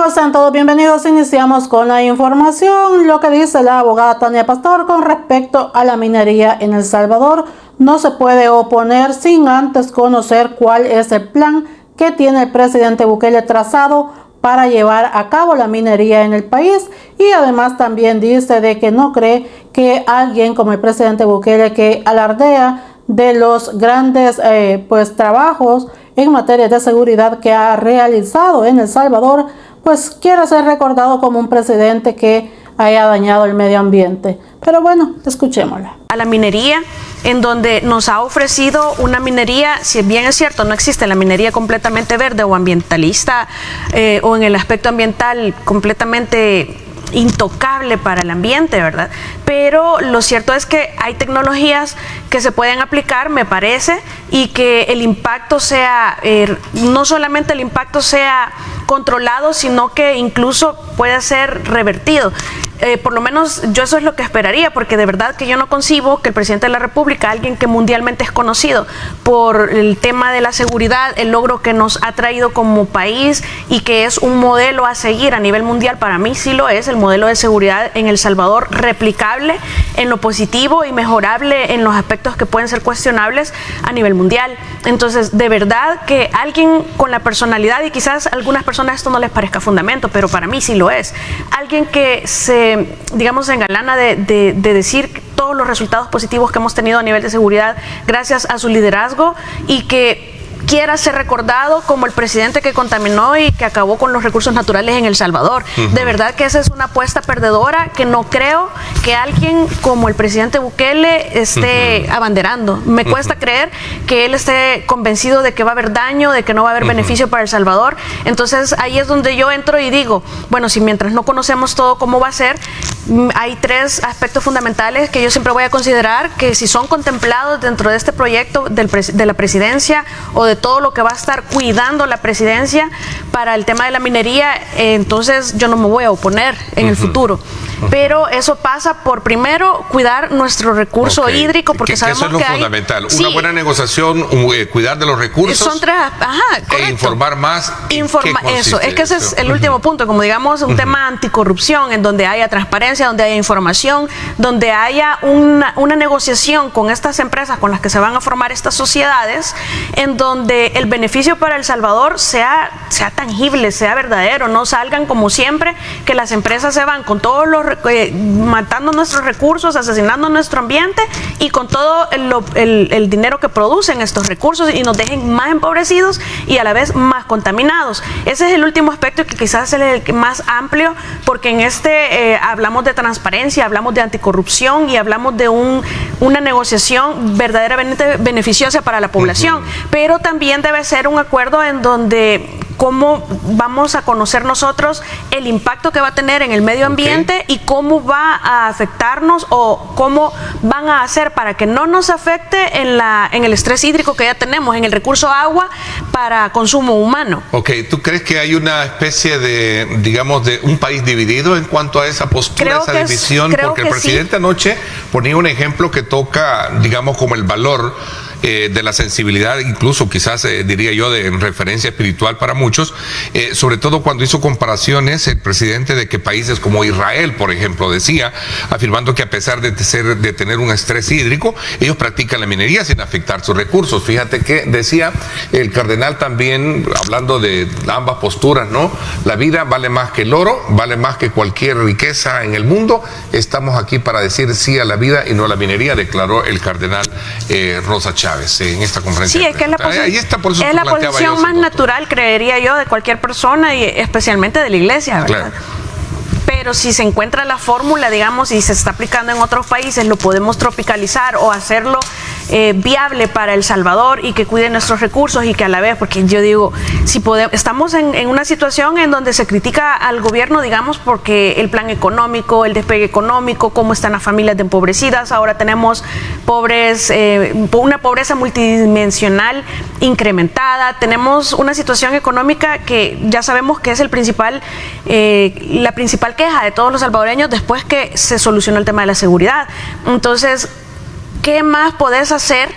Amigos, sean todos bienvenidos. Iniciamos con la información. Lo que dice la abogada Tania Pastor con respecto a la minería en El Salvador. No se puede oponer sin antes conocer cuál es el plan que tiene el presidente Bukele trazado para llevar a cabo la minería en el país, y además también dice de que no cree que alguien como el presidente Bukele, que alardea de los grandes trabajos en materia de seguridad que ha realizado en El Salvador, pues quiera ser recordado como un presidente que haya dañado el medio ambiente. Pero bueno, escuchémosla. A la minería, en donde nos ha ofrecido una minería, si bien es cierto, no existe la minería completamente verde o ambientalista, o en el aspecto ambiental completamente intocable para el ambiente, ¿verdad? Pero lo cierto es que hay tecnologías que se pueden aplicar, me parece, y que el impacto sea, no solamente el impacto sea controlado, sino que incluso pueda ser revertido. Por lo menos yo eso es lo que esperaría, porque de verdad que yo no concibo que el presidente de la República, alguien que mundialmente es conocido por el tema de la seguridad, el logro que nos ha traído como país y que es un modelo a seguir a nivel mundial, para mí sí lo es, el modelo de seguridad en El Salvador, replicable en lo positivo y mejorable en los aspectos que pueden ser cuestionables a nivel mundial. Entonces, de verdad que alguien con la personalidad, y quizás a algunas personas esto no les parezca fundamento, pero para mí sí lo es, alguien que se engalana de decir todos los resultados positivos que hemos tenido a nivel de seguridad gracias a su liderazgo, y que quiera ser recordado como el presidente que contaminó y que acabó con los recursos naturales en El Salvador. De verdad que esa es una apuesta perdedora que no creo que alguien como el presidente Bukele esté abanderando. Me cuesta creer que él esté convencido de que va a haber daño, de que no va a haber beneficio para El Salvador. Entonces ahí es donde yo entro y digo, bueno, si mientras no conocemos todo cómo va a ser, hay tres aspectos fundamentales que yo siempre voy a considerar que si son contemplados dentro de este proyecto de la presidencia o de todo lo que va a estar cuidando la presidencia para el tema de la minería, entonces yo no me voy a oponer en el futuro. Pero eso pasa por, primero, cuidar nuestro recurso hídrico, porque sabemos eso es lo que fundamental. Sí, una buena negociación, cuidar de los recursos. Son tres, e informar más. Eso, es que ese es el último punto, como digamos, un tema anticorrupción, en donde haya transparencia, donde haya información, donde haya una negociación con estas empresas con las que se van a formar estas sociedades, en donde el beneficio para El Salvador sea tangible, sea verdadero, no salgan como siempre, que las empresas se van con todos los matando nuestros recursos, asesinando nuestro ambiente y con todo el dinero que producen estos recursos, y nos dejen más empobrecidos y a la vez más contaminados. Ese es el último aspecto, que quizás es el más amplio, porque en hablamos de transparencia, hablamos de anticorrupción y hablamos de una negociación verdaderamente beneficiosa para la población, pero también debe ser un acuerdo en donde cómo vamos a conocer nosotros el impacto que va a tener en el medio ambiente y cómo va a afectarnos, o cómo van a hacer para que no nos afecte en el estrés hídrico que ya tenemos, en el recurso agua para consumo humano. ¿Tú crees que hay una especie de, digamos, de un país dividido en cuanto a esa postura, esa división? Porque el presidente anoche ponía un ejemplo que toca, digamos, como el valor de la sensibilidad, incluso quizás diría yo de referencia espiritual para muchos, sobre todo cuando hizo comparaciones el presidente de que países como Israel, por ejemplo, decía, afirmando que a pesar de tener un estrés hídrico, ellos practican la minería sin afectar sus recursos. Fíjate que decía el cardenal también, hablando de ambas posturas, ¿no? La vida vale más que el oro, vale más que cualquier riqueza en el mundo. Estamos aquí para decir sí a la vida y no a la minería, declaró el cardenal Rosa Chávez en esta conferencia. Sí, es que es la posición más natural, creería yo, de cualquier persona, y especialmente de la iglesia, ¿verdad? Claro. Pero si se encuentra la fórmula, digamos, y se está aplicando en otros países, lo podemos tropicalizar o hacerlo viable para El Salvador, y que cuide nuestros recursos, y que a la vez, porque yo digo, si estamos en una situación en donde se critica al gobierno, digamos, porque el plan económico, el despegue económico, cómo están las familias de empobrecidas, ahora tenemos una pobreza multidimensional incrementada, tenemos una situación económica que ya sabemos que es la principal queja de todos los salvadoreños después que se solucionó el tema de la seguridad. Entonces, ¿qué más podés hacer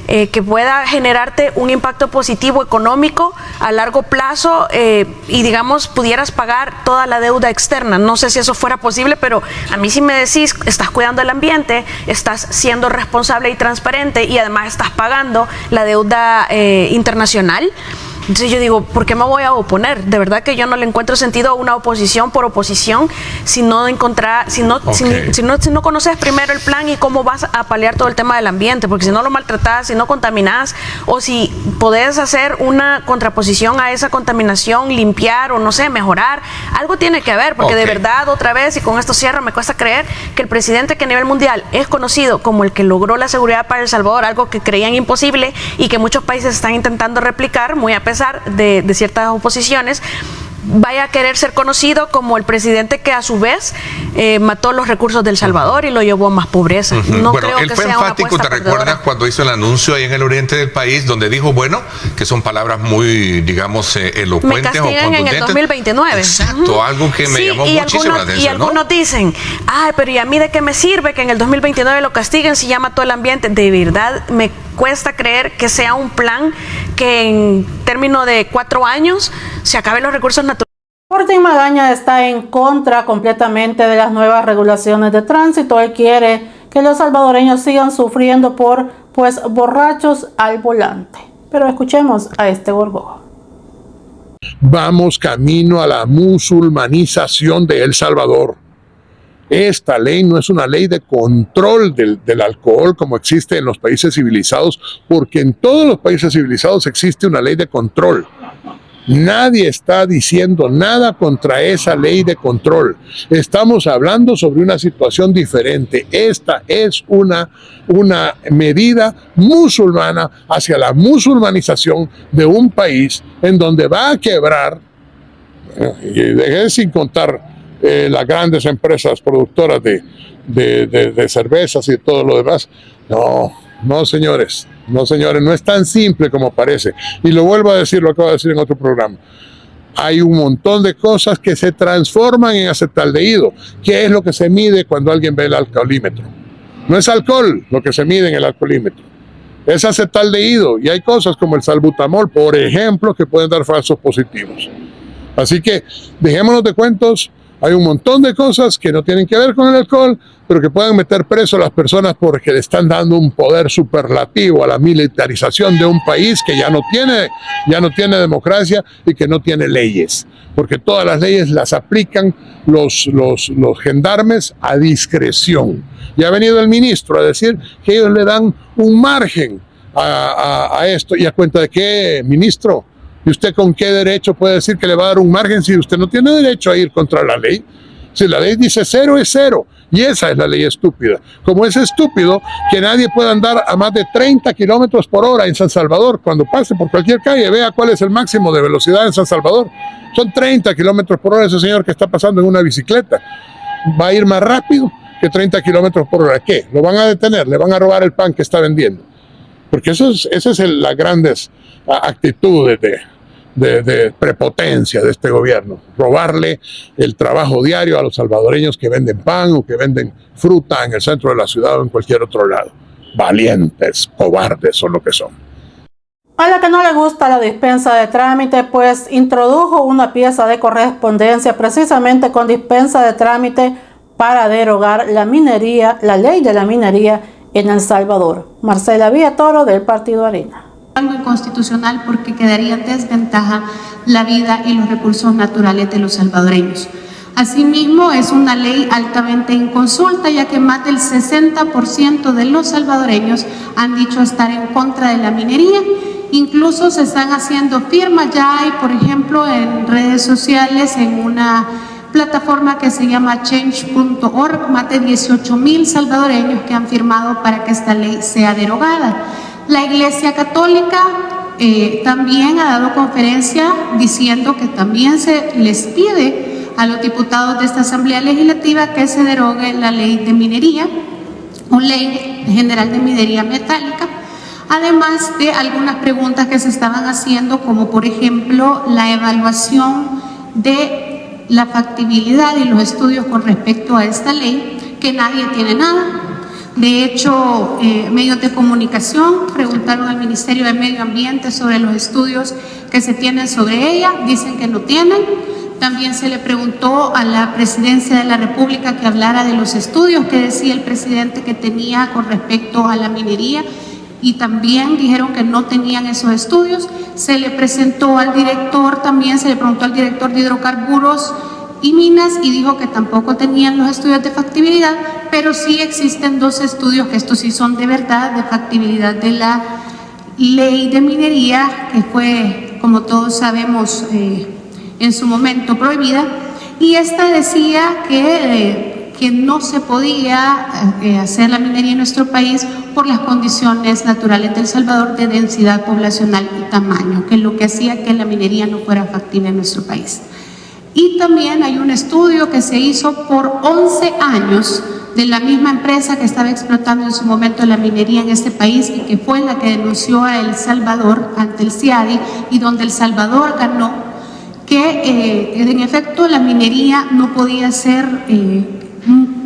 que pueda generarte un impacto positivo económico a largo plazo y digamos pudieras pagar toda la deuda externa. No sé si eso fuera posible, pero a mí si me decís, estás cuidando el ambiente, estás siendo responsable y transparente y además estás pagando la deuda internacional. Entonces yo digo, ¿por qué me voy a oponer? De verdad que yo no le encuentro sentido a una oposición por oposición si no conoces primero el plan y cómo vas a paliar todo el tema del ambiente, porque si no lo maltratas, si no contaminas, o si podés hacer una contraposición a esa contaminación, limpiar o no sé, mejorar, algo tiene que haber, porque de verdad otra vez, y con esto cierro, me cuesta creer que el presidente que a nivel mundial es conocido como el que logró la seguridad para El Salvador, algo que creían imposible y que muchos países están intentando replicar, muy a pesar de ciertas oposiciones, vaya a querer ser conocido como el presidente que a su vez mató los recursos de El Salvador y lo llevó a más pobreza. No bueno, creo él que fue sea enfático, ¿te recuerdas cuando hizo el anuncio ahí en el oriente del país donde dijo, bueno, que son palabras muy, digamos, elocuentes o contundentes? En el 2029. Exacto, algo que me llamó muchísimo la atención. Y algunos dicen, pero ¿y a mí de qué me sirve que en el 2029 lo castiguen si ya mató el ambiente? De verdad, me cuesta creer que sea un plan que en términos de 4 años se acaben los recursos naturales. Fortín Magaña está en contra completamente de las nuevas regulaciones de tránsito. Él quiere que los salvadoreños sigan sufriendo por, borrachos al volante. Pero escuchemos a este gorgojo. Vamos camino a la musulmanización de El Salvador. Esta ley no es una ley de control del alcohol como existe en los países civilizados, porque en todos los países civilizados existe una ley de control. Nadie está diciendo nada contra esa ley de control. Estamos hablando sobre una situación diferente. Esta es una medida musulmana hacia la musulmanización de un país en donde va a quebrar, y dejé sin contar las grandes empresas productoras de cervezas y todo lo demás. No, señores, no es tan simple como parece. Y lo vuelvo a decir, lo acabo de decir en otro programa. Hay un montón de cosas que se transforman en acetaldehído. ¿Qué es lo que se mide cuando alguien ve el alcoholímetro? No es alcohol lo que se mide en el alcoholímetro, es acetaldehído. Y hay cosas como el salbutamol, por ejemplo, que pueden dar falsos positivos. Así que dejémonos de cuentos. Hay un montón de cosas que no tienen que ver con el alcohol, pero que pueden meter preso a las personas porque le están dando un poder superlativo a la militarización de un país que ya no tiene democracia y que no tiene leyes, porque todas las leyes las aplican los gendarmes a discreción. Y ha venido el ministro a decir que ellos le dan un margen a esto. ¿Y a cuenta de qué, ministro? ¿Y usted con qué derecho puede decir que le va a dar un margen si usted no tiene derecho a ir contra la ley? Si la ley dice 0 es 0, y esa es la ley estúpida. Como es estúpido que nadie pueda andar a más de 30 kilómetros por hora en San Salvador. Cuando pase por cualquier calle, vea cuál es el máximo de velocidad en San Salvador. Son 30 kilómetros por hora ese señor que está pasando en una bicicleta. Va a ir más rápido que 30 kilómetros por hora. ¿Qué? ¿Lo van a detener? ¿Le van a robar el pan que está vendiendo? Porque esa es las grandes actitudes de prepotencia de este gobierno, robarle el trabajo diario a los salvadoreños que venden pan o que venden fruta en el centro de la ciudad o en cualquier otro lado. Valientes, cobardes son lo que son. A la que no le gusta la dispensa de trámite, pues introdujo una pieza de correspondencia precisamente con dispensa de trámite para derogar la ley de la minería en El Salvador. Marcela Villatoro, del Partido Arena. Algo inconstitucional porque quedaría en desventaja la vida y los recursos naturales de los salvadoreños. Asimismo, es una ley altamente inconsulta, ya que más del 60% de los salvadoreños han dicho estar en contra de la minería. Incluso se están haciendo firmas, ya hay, por ejemplo, en redes sociales, en una plataforma que se llama change.org, más de 18,000 salvadoreños que han firmado para que esta ley sea derogada. La Iglesia Católica también ha dado conferencia diciendo que también se les pide a los diputados de esta Asamblea Legislativa que se derogue la ley de minería o ley general de minería metálica, además de algunas preguntas que se estaban haciendo, como por ejemplo la evaluación de la factibilidad y los estudios con respecto a esta ley, que nadie tiene nada. De hecho, medios de comunicación preguntaron al Ministerio de Medio Ambiente sobre los estudios que se tienen sobre ella, dicen que no tienen. También se le preguntó a la Presidencia de la República que hablara de los estudios que decía el presidente que tenía con respecto a la minería, y también dijeron que no tenían esos estudios. Se le presentó al director, también se le preguntó al director de Hidrocarburos y Minas y dijo que tampoco tenían los estudios de factibilidad, pero sí existen 2 estudios que estos sí son de verdad, de factibilidad de la ley de minería, que fue, como todos sabemos, en su momento prohibida, y esta decía que no se podía hacer la minería en nuestro país por las condiciones naturales de El Salvador de densidad poblacional y tamaño, que es lo que hacía que la minería no fuera factible en nuestro país. Y también hay un estudio que se hizo por 11 años de la misma empresa que estaba explotando en su momento la minería en este país y que fue la que denunció a El Salvador ante el CIADI, y donde El Salvador ganó que en efecto la minería no podía ser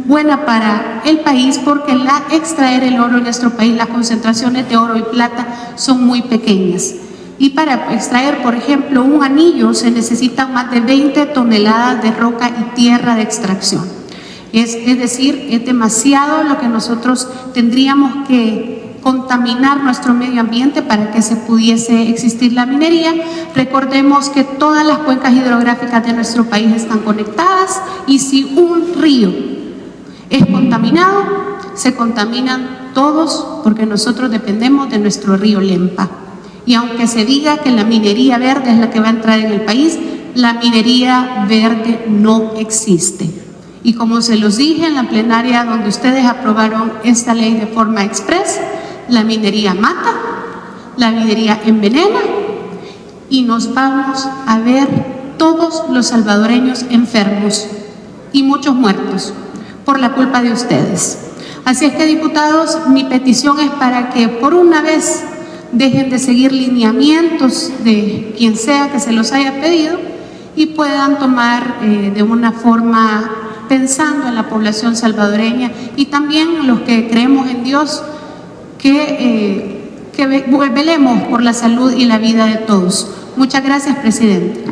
buena para el país porque al extraer el oro en nuestro país las concentraciones de oro y plata son muy pequeñas. Y para extraer, por ejemplo, un anillo se necesitan más de 20 toneladas de roca y tierra de extracción. Es decir, es demasiado lo que nosotros tendríamos que contaminar nuestro medio ambiente para que se pudiese existir la minería. Recordemos que todas las cuencas hidrográficas de nuestro país están conectadas, y si un río es contaminado, se contaminan todos, porque nosotros dependemos de nuestro río Lempa. Y aunque se diga que la minería verde es la que va a entrar en el país, la minería verde no existe. Y como se los dije en la plenaria donde ustedes aprobaron esta ley de forma express, la minería mata, la minería envenena, y nos vamos a ver todos los salvadoreños enfermos y muchos muertos por la culpa de ustedes. Así es que, diputados, mi petición es para que por una vez dejen de seguir lineamientos de quien sea que se los haya pedido y puedan tomar de una forma pensando en la población salvadoreña y también los que creemos en Dios, que velemos por la salud y la vida de todos. Muchas gracias, presidente.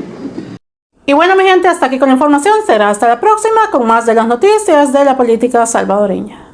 Y bueno, mi gente, hasta aquí con la información. Será hasta la próxima con más de las noticias de la política salvadoreña.